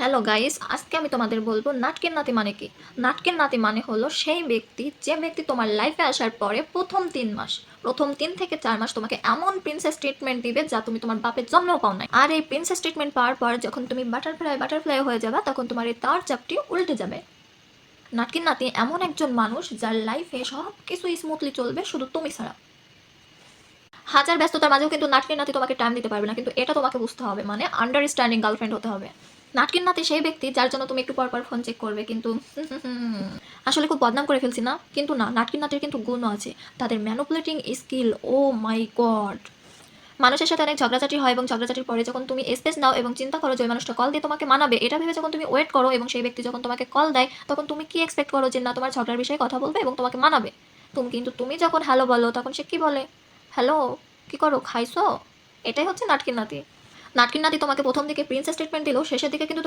Hello guys, আজকে আমি তোমাদের বলবো নাটকের নাতি মানে কি। নাটকের নাতি মানে হলো সেই ব্যক্তি যে ব্যক্তি তোমার লাইফে আসার পরে প্রথম 3 থেকে 4 মাস তোমাকে এমন প্রিন্সেস ট্রিটমেন্ট দিবে যা তুমি তোমার বাপের জন্মেও পাও নাই। আর এই প্রিন্সেস ট্রিটমেন্ট পাওয়ার পর যখন তুমি বাটারফ্লাই হয়ে যাবে তখন তোমার এই তার চাপটি উল্টে যাবে। নাটকের নাতি এমন একজন মানুষ যার লাইফে সব কিছু স্মুথলি চলবে শুধু তুমি ছাড়া। হাজার ব্যস্ততার মাঝেও কিন্তু নাটকের নাতি তোমাকে টাইম দিতে পারবে না, কিন্তু এটা তোমাকে বুঝতে হবে, মানে আন্ডারস্ট্যান্ডিং গার্লফ্রেন্ড হতে হবে। নাটকের নাতি সেই ব্যক্তি যার জন্য তুমি একটু পর পর ফোন চেক করবে, কিন্তু আসলে খুব বদনাম করে ফেলছি না, কিন্তু না, নাটকের নাতির কিন্তু গুণও আছে। তাদের ম্যানুপুলেটিং স্কিল, ও মাই গড। মানুষের সাথে অনেক ঝগড়াঝাটি হয় এবং ঝগড়াঝাটির পরে যখন তুমি স্পেস নাও এবং চিন্তা করো যে ওই মানুষটা কল দিয়ে তোমাকে মানাবে, এটা ভেবে যখন তুমি ওয়েট করো এবং সেই ব্যক্তি যখন তোমাকে কল দেয় তখন তুমি কি এক্সপেক্ট করো যে না, তোমার ঝগড়ার বিষয়ে কথা বলবে এবং তোমাকে মানাবে। তুমি যখন হ্যালো বলো তখন সে কি বলে? হ্যালো, কি করো, খাইছো? এটাই হচ্ছে নাটকির নাতি। নাটকির নাতি তোমাকে প্রথম দিকে প্রিন্সেস ট্রিটমেন্ট দিলেও শেষের দিকে কিন্তু